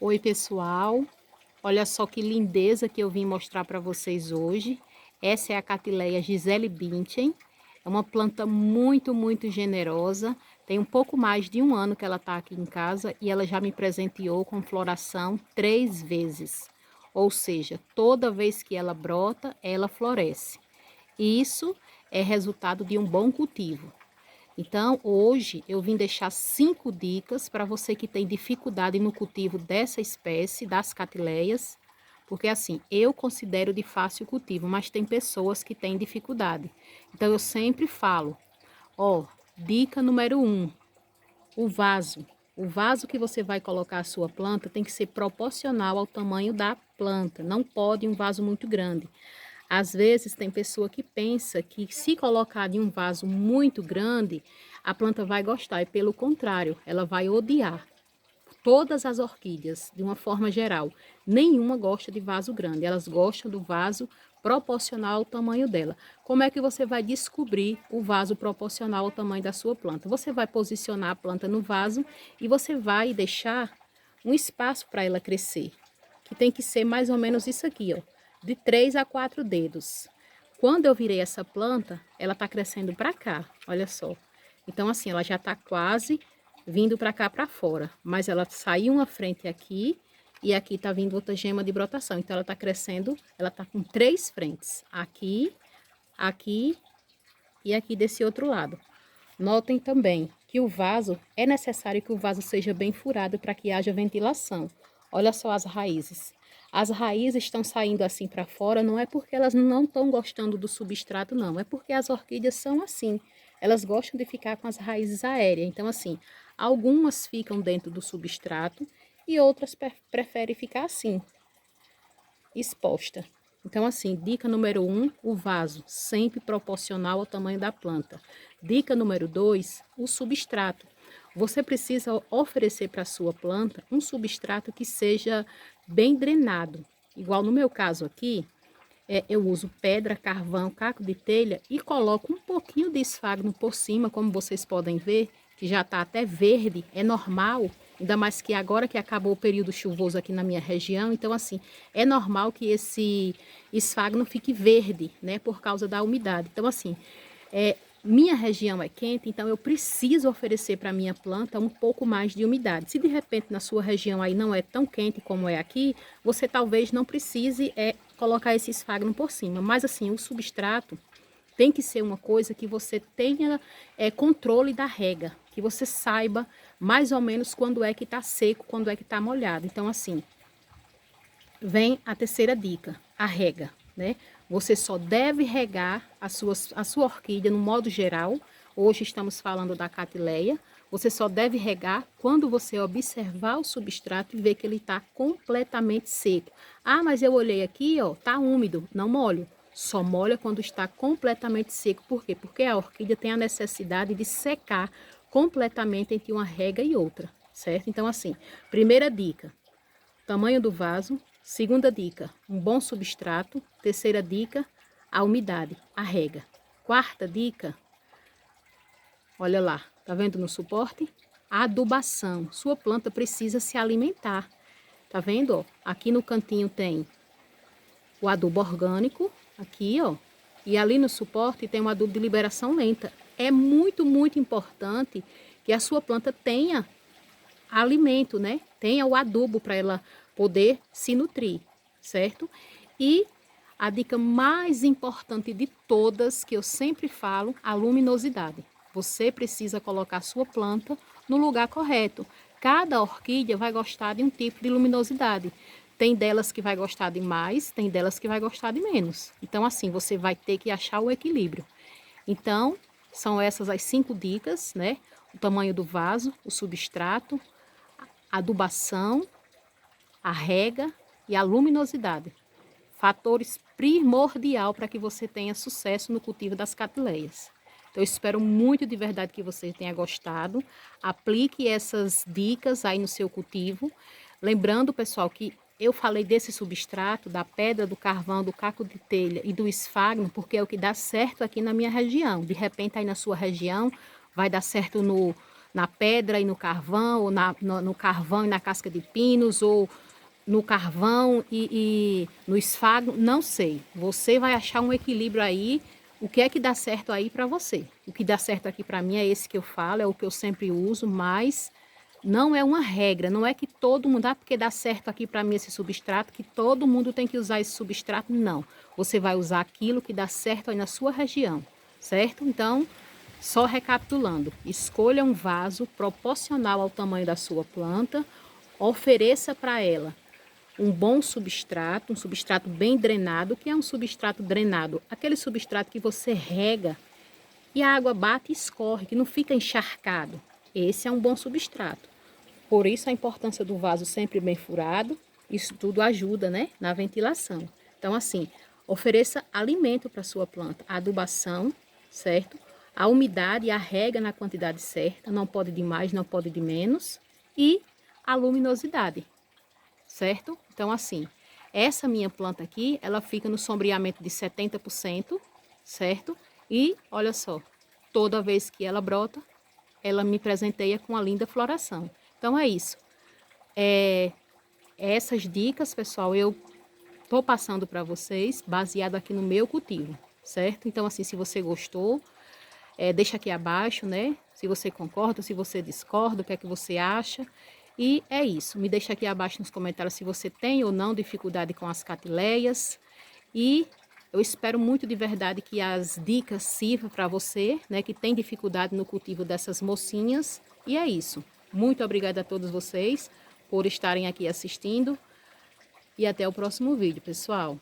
Oi, pessoal. Olha só que lindeza que eu vim mostrar para vocês hoje. Essa é a Catileia Gisele Bündchen. É uma planta muito generosa. Tem um pouco mais de um ano que ela está aqui em casa e ela já me presenteou com floração 3 vezes. Ou seja, toda vez que ela brota, ela floresce. Isso é resultado de um bom cultivo. Então, hoje eu vim deixar 5 dicas para você que tem dificuldade no cultivo dessa espécie, das catileias, porque assim, eu considero de fácil cultivo, mas tem pessoas que têm dificuldade. Então, eu sempre falo, ó, dica número 1, o vaso. O vaso que você vai colocar a sua planta tem que ser proporcional ao tamanho da planta, não pode um vaso muito grande. Às vezes tem pessoa que pensa que se colocar em um vaso muito grande, a planta vai gostar, e pelo contrário, ela vai odiar. Todas as orquídeas, de uma forma geral, nenhuma gosta de vaso grande, elas gostam do vaso proporcional ao tamanho dela. Como é que você vai descobrir o vaso proporcional ao tamanho da sua planta? Você vai posicionar a planta no vaso e você vai deixar um espaço para ela crescer, que tem que ser mais ou menos isso aqui, ó, de 3 a 4 dedos. Quando eu virei essa planta, ela está crescendo para cá, olha só. Então, assim, ela já está quase vindo para cá para fora, mas ela saiu uma frente aqui e aqui tá vindo outra gema de brotação. Então ela tá crescendo, ela tá com 3 frentes, aqui, aqui e aqui desse outro lado. Notem também que o vaso, é necessário que o vaso seja bem furado para que haja ventilação. Olha só as raízes. As raízes estão saindo assim para fora, não é porque elas não estão gostando do substrato, não. É porque as orquídeas são assim. Elas gostam de ficar com as raízes aéreas. Então, assim, algumas ficam dentro do substrato e outras preferem ficar assim, exposta. Então, assim, dica número 1, o vaso, sempre proporcional ao tamanho da planta. Dica número 2, o substrato. Você precisa oferecer para a sua planta um substrato que seja bem drenado. Igual no meu caso aqui, eu uso pedra, carvão, caco de telha e coloco um pouquinho de esfagno por cima, como vocês podem ver, que já está até verde, é normal, ainda mais que agora que acabou o período chuvoso aqui na minha região, então assim, é normal que esse esfagno fique verde, né, por causa da umidade. Então assim, minha região é quente, então eu preciso oferecer para minha planta um pouco mais de umidade. Se de repente na sua região aí não é tão quente como é aqui, você talvez não precise colocar esse esfagno por cima. Mas assim, o substrato tem que ser uma coisa que você tenha controle da rega, que você saiba mais ou menos quando é que está seco, quando é que está molhado. Então assim, vem a terceira dica, a rega, né? Você só deve regar a sua orquídea no modo geral. Hoje estamos falando da Catileia. Você só deve regar quando você observar o substrato e ver que ele está completamente seco. Ah, mas eu olhei aqui, ó, tá úmido. Não molho. Só molha quando está completamente seco. Por quê? Porque a orquídea tem a necessidade de secar completamente entre uma rega e outra, certo? Então, assim, primeira dica, tamanho do vaso. Segunda dica, um bom substrato. Terceira dica, a umidade, a rega. Quarta dica, olha lá, tá vendo no suporte? A adubação. Sua planta precisa se alimentar. Tá vendo, ó? Aqui no cantinho tem o adubo orgânico, aqui, ó. E ali no suporte tem um adubo de liberação lenta. É muito importante que a sua planta tenha alimento, né? Tenha o adubo para ela poder se nutrir, certo? E a dica mais importante de todas, que eu sempre falo, a luminosidade. Você precisa colocar sua planta no lugar correto. Cada orquídea vai gostar de um tipo de luminosidade. Tem delas que vai gostar de mais, tem delas que vai gostar de menos. Então, assim, você vai ter que achar o equilíbrio. Então, são essas as 5 dicas, né? O tamanho do vaso, o substrato, a adubação, a rega e a luminosidade. Fatores primordial para que você tenha sucesso no cultivo das catileias. Então, eu espero muito de verdade que você tenha gostado. Aplique essas dicas aí no seu cultivo. Lembrando, pessoal, que eu falei desse substrato, da pedra, do carvão, do caco de telha e do esfagno, porque é o que dá certo aqui na minha região. De repente, aí na sua região, vai dar certo na pedra e no carvão, ou no carvão e na casca de pinos, ou no carvão e no esfago, não sei. Você vai achar um equilíbrio aí, o que é que dá certo aí para você. O que dá certo aqui para mim é esse que eu falo, é o que eu sempre uso, mas não é uma regra, não é que todo mundo, porque dá certo aqui para mim esse substrato, que todo mundo tem que usar esse substrato, não. Você vai usar aquilo que dá certo aí na sua região, certo? Então, só recapitulando, escolha um vaso proporcional ao tamanho da sua planta, ofereça para ela um bom substrato, um substrato bem drenado. O que é um substrato drenado? Aquele substrato que você rega e a água bate e escorre, que não fica encharcado. Esse é um bom substrato. Por isso a importância do vaso sempre bem furado. Isso tudo ajuda, né, na ventilação. Então, assim, ofereça alimento para sua planta, adubação, certo? A umidade e a rega na quantidade certa, não pode de mais, não pode de menos. E a luminosidade, certo? Então, assim, essa minha planta aqui, ela fica no sombreamento de 70%, certo? E, olha só, toda vez que ela brota, ela me presenteia com a linda floração. Então, é isso. Essas dicas, pessoal, eu tô passando para vocês, baseado aqui no meu cultivo, certo? Então, assim, se você gostou, deixa aqui abaixo, né? Se você concorda, se você discorda, o que é que você acha. E é isso. Me deixa aqui abaixo nos comentários se você tem ou não dificuldade com as catileias. E eu espero muito de verdade que as dicas sirvam para você, né? Que tem dificuldade no cultivo dessas mocinhas. E é isso. Muito obrigada a todos vocês por estarem aqui assistindo. E até o próximo vídeo, pessoal.